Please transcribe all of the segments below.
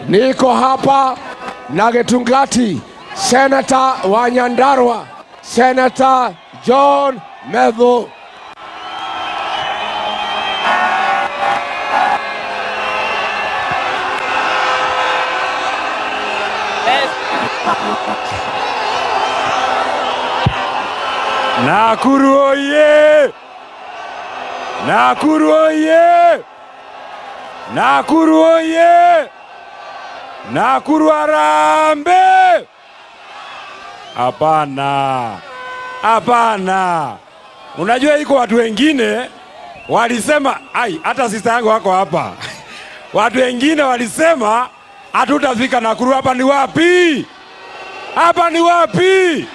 Niko hapa na Gitungati, Senator wa Nyandarua, Senator John Medhu. Nakuru oye! Nakuru oye! Nakuru oye! Nakuru harambee! Hapana. Hapana. Unajua iko watu wengine walisema, hata sister yangu wako hapa. Watu wengine walisema hatutafika Nakuru. Hapa ni wapi? Hapa ni wapi?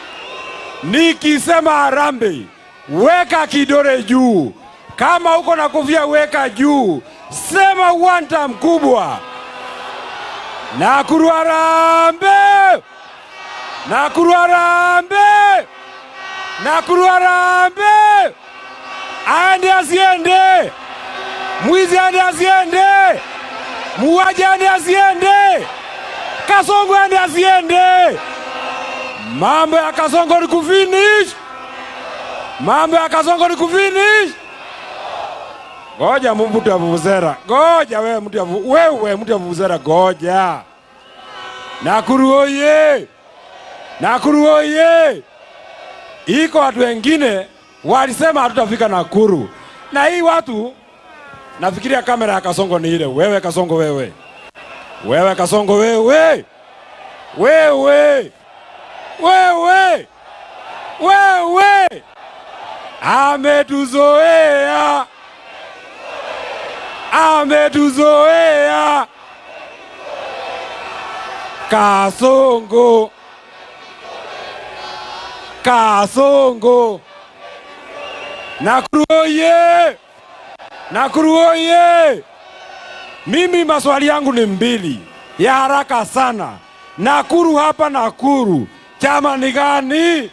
Nikisema harambee, weka kidole juu. Kama uko na kofia weka juu. Sema one time kubwa. Nakuru harambee! Nakuru harambee! Nakuru harambee! Aende asiende! Mwizi aende asiende! Muuaji aende asiende! Kasongo aende asiende! Mambo ya Kasongo ni kufinish! Mambo ya Kasongo ni kufinish! Goja mtu ya vuvuzera. Goja wewe mtu ya vuvuzera goja. Nakuru oye! Nakuru oye! Iko watu wengine walisema hatutafika Nakuru. Na hii watu nafikiria kamera ya Kasongo ni ile. Wewe Kasongo wewe. Wewe Kasongo wewe. Wewe. Wewe. Wewe. Ametuzoea. Ametuzoea. Kasongo. Kasongo. Nakuru oye! Nakuru oye! Mimi maswali yangu ni mbili ya haraka sana. Nakuru hapa Nakuru, chama ni gani?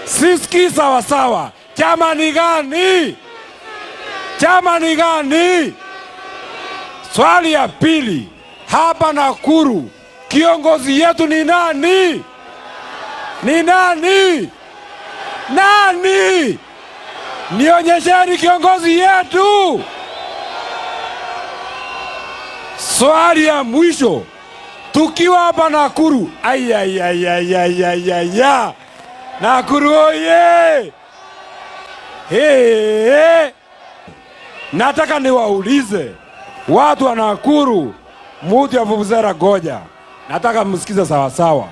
Siski sawa sawa. Chama ni gani? Chama ni gani? Swali ya pili, hapa Nakuru kiongozi yetu ni nani? Ni nani? Nani? Nionyesheni kiongozi yetu. Swali ya mwisho, tukiwa hapa Nakuru, Nakuru oye! Nataka niwaulize watu wa Nakuru, mtu ya vuvuzera goja. Nataka msikize sawa sawa.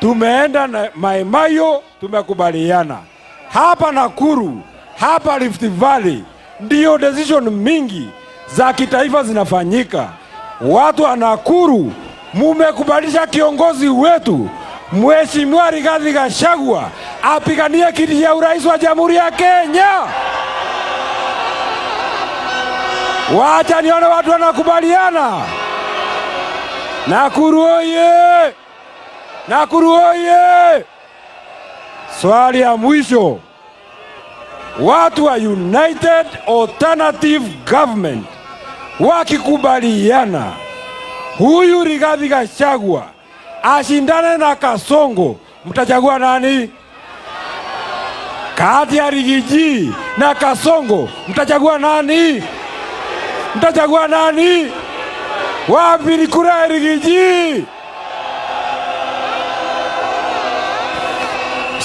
Tumeenda na Mai Mahiu, tumekubaliana. Hapa Nakuru, hapa Rift Valley, ndio decision mingi za kitaifa zinafanyika. Watu wa Nakuru, mumekubalisha kiongozi wetu Mheshimiwa Rigathi Gachagua apiganie kiti cha urais wa Jamhuri ya Kenya. Wacha nione watu wanakubaliana. Nakuru oye! Nakuru oye! Swali ya mwisho, watu wa United Alternative Government wakikubaliana huyu Rigathi Gachagua ashindane na Kasongo, mtachagua nani? Kati ya Rigiji na Kasongo mtachagua nani? Mtachagua nani? Wapi ni kura ya Rigiji?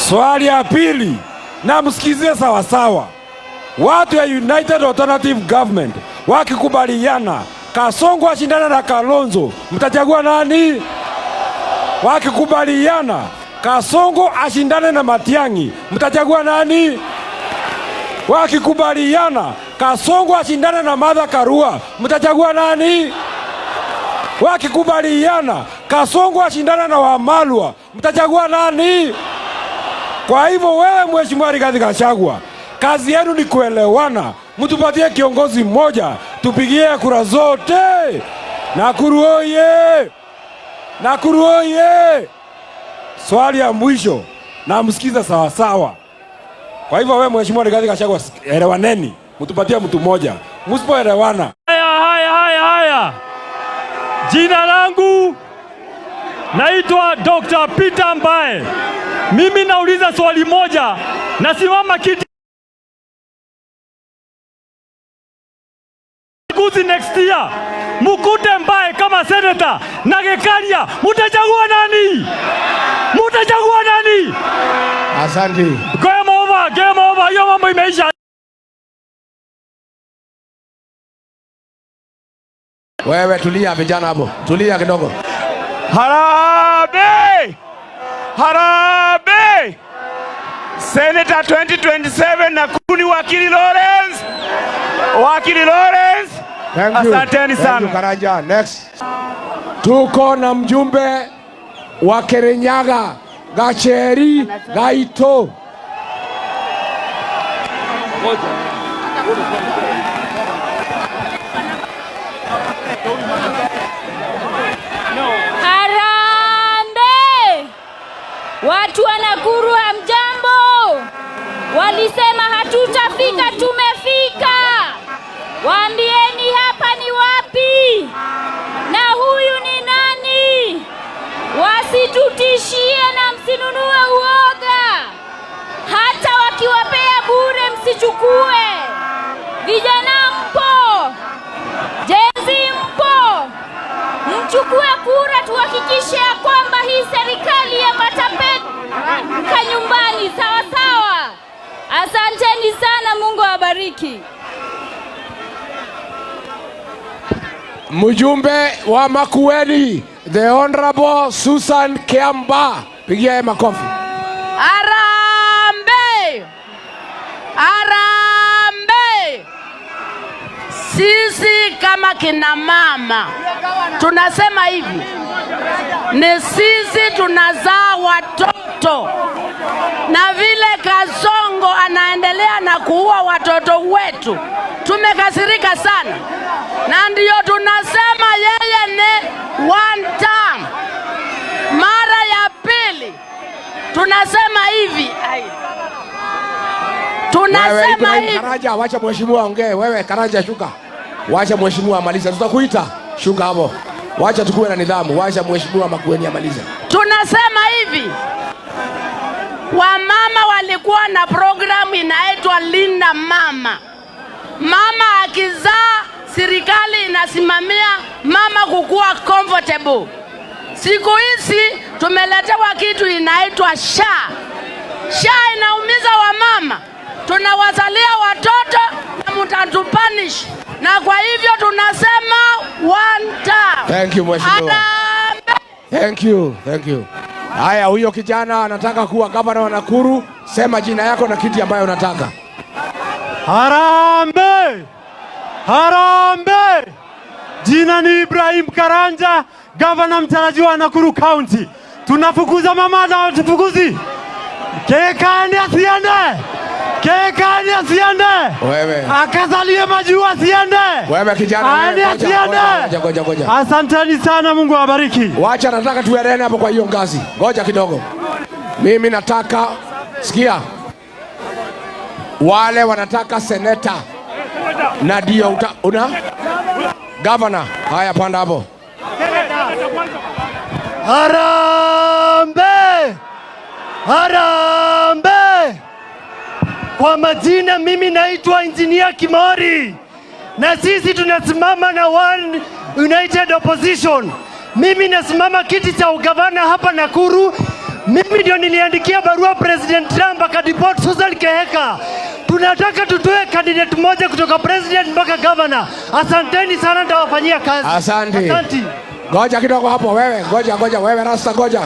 Swali ya pili, na msikizie sawa sawa. Watu ya United Alternative Government wakikubaliana Kasongo ashindana na Kalonzo, mtachagua nani? Wakikubaliana Kasongo ashindane na Matiang'i, mtachagua nani? Wakikubaliana Kasongo ashindane na Martha Karua, mtachagua nani? Wakikubaliana Kasongo ashindane na Wamalwa, mtachagua nani? Kwa hivyo wewe Mheshimiwa Rigathi Gachagua, kazi yenu ni kuelewana. Mtupatie kiongozi mmoja, tupigie kura zote. Nakuru oye! Nakuru oye! Swali ya mwisho, na msikiza sawa sawa. Kwa hivyo wewe Mheshimiwa Rigathi Gachagua, elewaneni, mtupatie mtu mmoja. Msipoelewana, haya. Jina langu naitwa Dr. Peter Mbae. Mimi nauliza swali moja, nasimama kiti next year. Mukute Mbae kama senator na Gekaria, mutachagua nani? Mutachagua nani? Asante. Game over, hiyo mambo imeisha. Wewe tulia vijana hapo. Tulia kidogo. Harambee! Harambee! Senator 2027 Nakuru Wakili Lawrence. Wakili Lawrence. Thank you. Asanteni sana. Thank you, Karanja. Next. Tuko na mjumbe wa Kirinyaga, Gacheri Gaito. Harambee! Watu wa Nakuru hamjambo. Walisema hatutafika, tumefika. Waambieni hapa ni wapi na huyu ni nani. Wasitutishie na msinunue uoga. Hata wakiwapea bure msichukue. Vijana mpo, jenzi mpo, mchukue kura, tuhakikishe ya kwamba hii serikali ya matapeka nyumbani. Sawa sawa. Asanteni sana, Mungu awabariki. Mjumbe wa Makueni, the Honorable Susan Kiamba. Pigia makofi. Harambee! Harambee! Sisi kama kina mama tunasema hivi, ni sisi tunazaa watoto, na vile Kasongo anaendelea na kuua watoto wetu tumekasirika sana, na ndiyo tunasema yeye ni one term. Mara ya pili tunasema hivi, tunasema hivi. Karanja, wacha mheshimiwa ongee. Wewe Karanja, shuka. Wacha mheshimiwa amalize. Tutakuita. Shuka hapo. Wacha tukue na nidhamu. Wacha mheshimiwa Makueni amalize. Tunasema hivi, wamama walikuwa na programu inaitwa Linda Mama. Mama akizaa, serikali inasimamia mama kukua comfortable. Siku hizi tumeletewa kitu inaitwa SHA. SHA inaumiza wamama. Tunawazalia watoto na mtatupanish. Na kwa hivyo tunasema one time. Thank you mheshimiwa. Thank you. Thank you. Haya, huyo kijana anataka kuwa gavana wa Nakuru. Sema jina yako na kiti ambayo unataka. Harambee! Harambee! Jina ni Ibrahim Karanja, gavana mtarajiwa wa Nakuru County. Tunafukuza mama na tufukuzi. Kekani asiende! Kekani asiende! Wewe. Akazalie majua asiende! Wewe kijana, ngoja. Asanteni sana, Mungu awabariki. Wacha nataka tuelene hapo kwa hiyo ngazi. Ngoja kidogo. Mimi nataka sikia. Wale wanataka seneta na ndio una governor. Haya, panda hapo. Harambee! Harambee! Kwa majina mimi naitwa Engineer Kimori, na sisi tunasimama na One United Opposition. Mimi nasimama kiti cha ugavana hapa Nakuru. Mimi ndio niliandikia barua President Trump akadiport Susan Keheka. Tunataka tutoe candidate moja kutoka president mpaka governor. Asanteni sana, nitawafanyia kazi. Asante. Ngoja kidogo hapo wewe. Ngoja wewe rasta, ngoja.